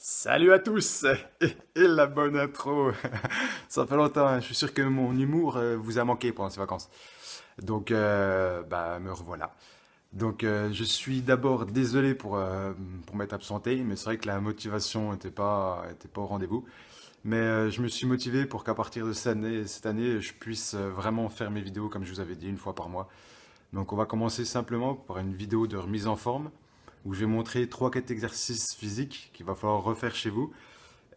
Salut à tous et la bonne intro. Ça fait longtemps, hein. Je suis sûr que mon humour vous a manqué pendant ces vacances. Donc, me revoilà. Donc, je suis d'abord désolé pour m'être absenté, mais c'est vrai que la motivation était pas au rendez-vous. Mais je me suis motivé pour qu'à partir de cette année, je puisse vraiment faire mes vidéos comme je vous avais dit, une fois par mois. Donc, on va commencer simplement par une vidéo de remise en forme où je vais montrer trois 4 exercices physiques qu'il va falloir refaire chez vous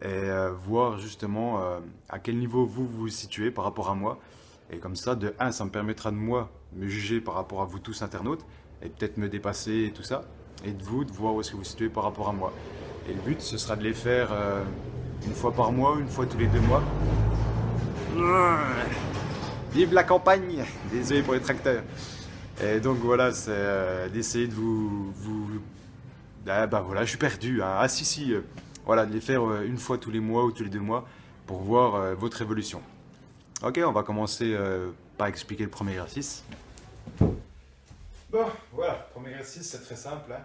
et voir justement à quel niveau vous vous situez par rapport à moi. Et comme ça, de un, ça me permettra de moi me juger par rapport à vous tous internautes et peut-être me dépasser et tout ça. Et de vous, de voir où est-ce que vous vous situez par rapport à moi. Et le but, ce sera de les faire une fois par mois, une fois tous les 2 mois. Vive la campagne! Désolé pour les tracteurs. Et donc voilà, c'est d'essayer de vous. Ah bah voilà, je suis perdu, hein. Ah si si, voilà, de les faire une fois tous les mois ou tous les 2 mois pour voir votre évolution. Ok, on va commencer par expliquer le premier exercice. Bon, voilà, premier exercice, c'est très simple, hein.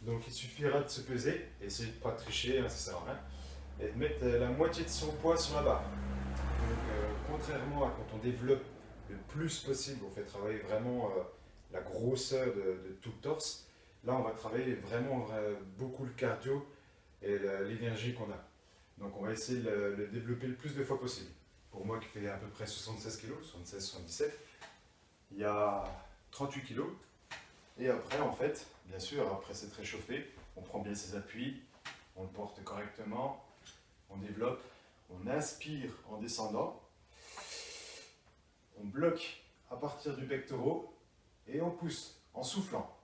Donc il suffira de se peser, et essayer de ne pas tricher, hein, ça sert à rien, et de mettre la moitié de son poids sur la barre. Donc contrairement à quand on développe le plus possible, on fait travailler vraiment la grosseur de tout le torse, là on va travailler vraiment beaucoup le cardio et l'énergie qu'on a. Donc on va essayer de le développer le plus de fois possible. Pour moi qui fais à peu près 76 kg, 76-77, il y a 38 kg. Et après, en fait, bien sûr, après s'être réchauffé, on prend bien ses appuis, on le porte correctement, on développe, on inspire en descendant, on bloque à partir du pectoral et on pousse en soufflant.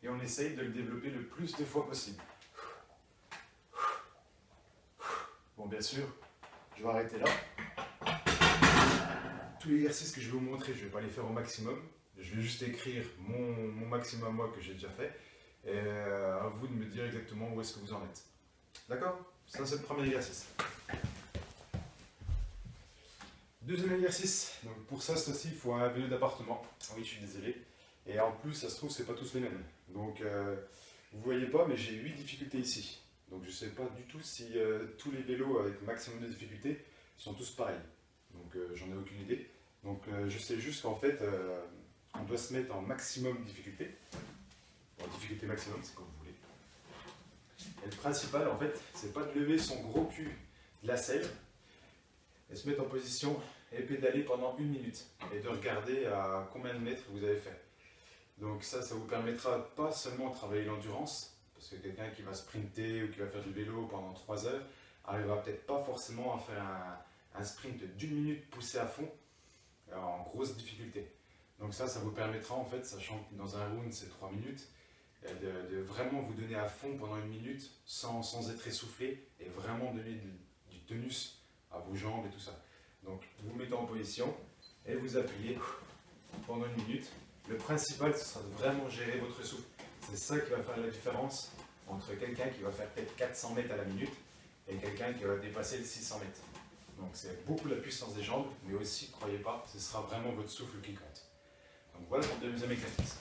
Et on essaye de le développer le plus de fois possible. Bon, bien sûr, je vais arrêter là. Tous les exercices que je vais vous montrer, je ne vais pas les faire au maximum. Je vais juste écrire mon maximum moi que j'ai déjà fait. Et à vous de me dire exactement où est-ce que vous en êtes. D'accord? Ça, c'est le premier exercice. Deuxième exercice. Donc pour ça, c'est aussi, il faut un vélo d'appartement. Ah oui, je suis désolé. Et en plus, ça se trouve, c'est pas tous les mêmes. Donc, vous voyez pas, mais j'ai 8 difficultés ici. Donc, je sais pas du tout si tous les vélos avec maximum de difficultés sont tous pareils. Donc, j'en ai aucune idée. Donc, je sais juste qu'en fait, on doit se mettre en maximum difficulté. En difficulté maximum, c'est comme vous voulez. Et le principal, en fait, c'est pas de lever son gros cul de la selle et se mettre en position et pédaler pendant 1 minute et de regarder à combien de mètres vous avez fait. Donc ça vous permettra pas seulement de travailler l'endurance, parce que quelqu'un qui va sprinter ou qui va faire du vélo pendant 3 heures arrivera peut-être pas forcément à faire un sprint d'1 minute poussé à fond en grosse difficulté. Donc ça vous permettra en fait, sachant que dans un round c'est 3 minutes, de vraiment vous donner à fond pendant 1 minute sans être essoufflé et vraiment donner du tonus à vos jambes et tout ça. Donc vous vous mettez en position et vous appuyez pendant 1 minute. Le principal, ce sera de vraiment gérer votre souffle. C'est ça qui va faire la différence entre quelqu'un qui va faire peut-être 400 mètres à la minute et quelqu'un qui va dépasser les 600 mètres. Donc c'est beaucoup la puissance des jambes, mais aussi, croyez pas, ce sera vraiment votre souffle qui compte. Donc voilà pour le deuxième exercice.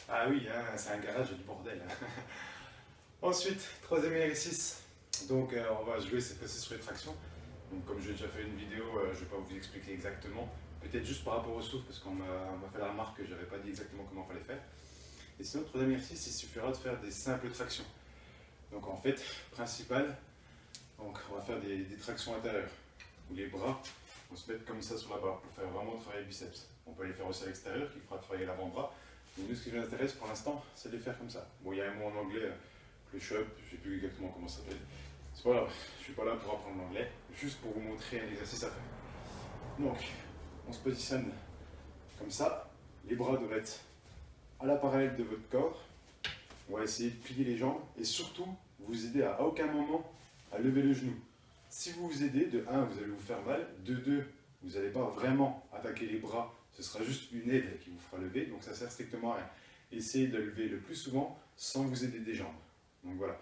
Ah oui, hein, c'est un garage du bordel. Ensuite, troisième exercice. Donc on va jouer cette fois-ci sur les tractions. Donc comme j'ai déjà fait une vidéo, je ne vais pas vous expliquer exactement. Peut-être juste par rapport au souffle, parce qu'on m'a fait la remarque que je n'avais pas dit exactement comment il fallait faire. Et sinon, le troisième exercice, il suffira de faire des simples tractions. Donc en fait, principal, donc on va faire des tractions intérieures. Où les bras vont se mettre comme ça sur la barre pour faire vraiment travailler le biceps. On peut les faire aussi à l'extérieur, qui fera travailler l'avant-bras. Mais nous, ce qui nous intéresse pour l'instant, c'est de les faire comme ça. Bon, il y a un mot en anglais, push-up, je ne sais plus exactement comment ça s'appelle. C'est pas grave, je ne suis pas là pour apprendre l'anglais, juste pour vous montrer un exercice à faire. Donc, on se positionne comme ça. Les bras doivent être à la parallèle de votre corps. On va essayer de plier les jambes et surtout, vous aider à aucun moment à lever le genou. Si vous vous aidez, de 1, vous allez vous faire mal, de 2, vous n'allez pas vraiment attaquer les bras, ce sera juste une aide qui vous fera lever, donc ça sert strictement à rien. essayez de lever le plus souvent sans vous aider des jambes. Donc voilà.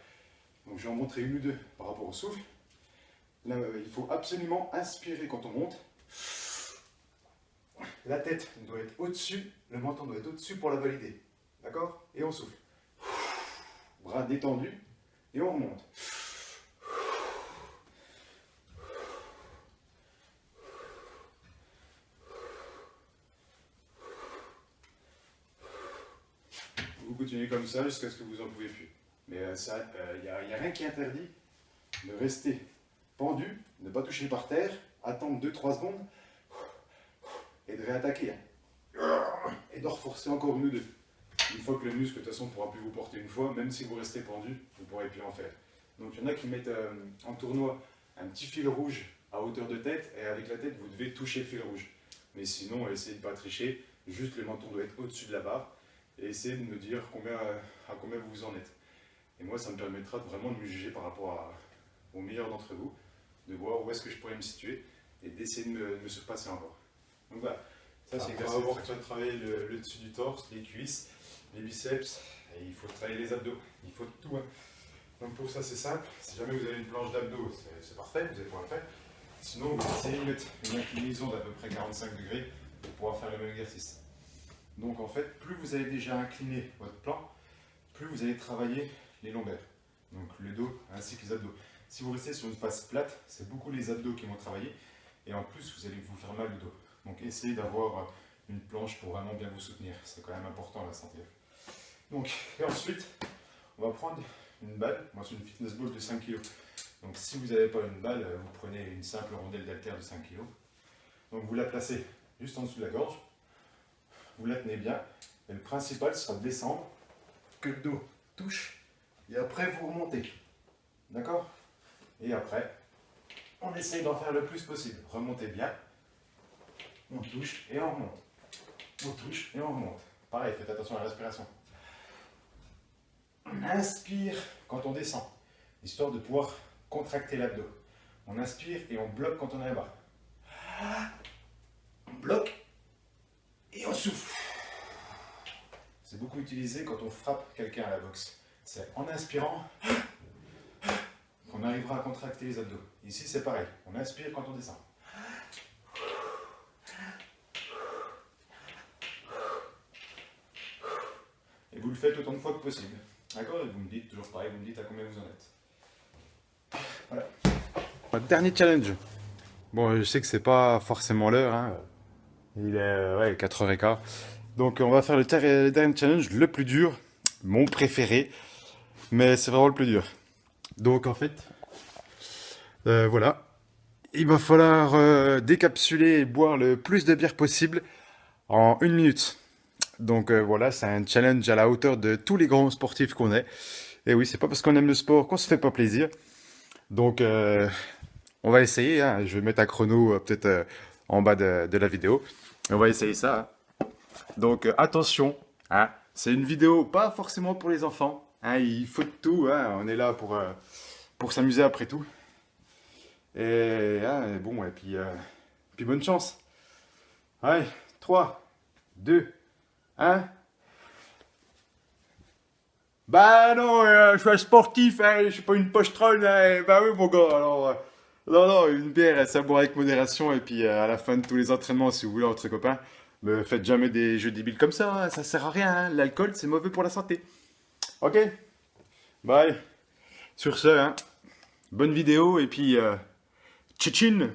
Donc je vais en montrer une ou deux par rapport au souffle. Là, il faut absolument inspirer quand on monte. La tête doit être au-dessus, le menton doit être au-dessus pour la valider. D'accord? Et on souffle. Bras détendus et on remonte. Vous continuez comme ça jusqu'à ce que vous n'en pouvez plus. Mais il n'y a rien qui interdit de rester pendu, de ne pas toucher par terre, attendre 2-3 secondes et de réattaquer. Et de reforcer encore une ou deux. Une fois que le muscle, de toute façon, ne pourra plus vous porter une fois, même si vous restez pendu, vous ne pourrez plus en faire. Donc il y en a qui mettent en tournoi un petit fil rouge à hauteur de tête, et avec la tête, vous devez toucher le fil rouge. Mais sinon, essayez de ne pas tricher, juste le menton doit être au-dessus de la barre, et essayez de me dire à combien vous en êtes. Et moi, ça me permettra vraiment de me juger par rapport aux meilleurs d'entre vous, de voir où est-ce que je pourrais me situer, et d'essayer de me surpasser encore. Donc voilà, ça c'est grâce à avoir travailler le dessus du torse, les cuisses, les biceps, et il faut travailler les abdos, il faut tout. Hein. Donc pour ça c'est simple, si jamais vous avez une planche d'abdos, c'est parfait, vous allez pouvoir le faire. Sinon vous essayez de mettre une inclinaison d'à peu près 45 degrés pour pouvoir faire le même exercice. Donc en fait, plus vous avez déjà incliné votre plan, plus vous allez travailler les lombaires, donc le dos ainsi que les abdos. Si vous restez sur une face plate, c'est beaucoup les abdos qui vont travailler, et en plus vous allez vous faire mal au dos. Donc essayez d'avoir une planche pour vraiment bien vous soutenir, c'est quand même important la santé. Donc, et ensuite, on va prendre une balle, moi c'est une fitness ball de 5 kg. Donc si vous n'avez pas une balle, vous prenez une simple rondelle d'haltère de 5 kg. Donc vous la placez juste en dessous de la gorge, vous la tenez bien, et le principal sera de descendre, que le dos touche, et après vous remontez. D'accord? Et après, on essaye d'en faire le plus possible. Remontez bien. On touche et on remonte. On touche et on remonte. Pareil, faites attention à la respiration. On inspire quand on descend, histoire de pouvoir contracter l'abdos. On inspire et on bloque quand on est là-bas. On bloque et on souffle. C'est beaucoup utilisé quand on frappe quelqu'un à la boxe. C'est en inspirant qu'on arrivera à contracter les abdos. Ici, c'est pareil. On inspire quand on descend. Et vous le faites autant de fois que possible. D'accord? Et vous me dites, toujours pareil, vous me dites à combien vous en êtes. Voilà. Dernier challenge. Bon, je sais que c'est pas forcément l'heure. Hein. Il est 4h15. Donc, on va faire le dernier challenge, le plus dur, mon préféré. Mais c'est vraiment le plus dur. Donc, en fait, voilà. Il va falloir décapsuler et boire le plus de bière possible en 1 minute. Donc voilà, c'est un challenge à la hauteur de tous les grands sportifs qu'on est. Et oui, c'est pas parce qu'on aime le sport qu'on se fait pas plaisir. Donc on va essayer, hein. Je vais mettre un chrono peut-être en bas de la vidéo. On va essayer ça. Hein. Donc attention, hein. C'est une vidéo pas forcément pour les enfants. Hein. Il faut de tout, hein. On est là pour s'amuser après tout. Et bon, et puis bonne chance. Allez, 3, 2, 1. Bah non, je suis un sportif, hein, je suis pas une pochetronne. Hein. Bah oui, mon gars, alors. Non, une bière, ça boit avec modération. Et puis à la fin de tous les entraînements, si vous voulez, entre copains, ne faites jamais des jeux débiles comme ça. Hein, ça sert à rien. Hein. L'alcool, c'est mauvais pour la santé. Ok? Bye. Sur ce, hein, bonne vidéo et puis. Tchitchin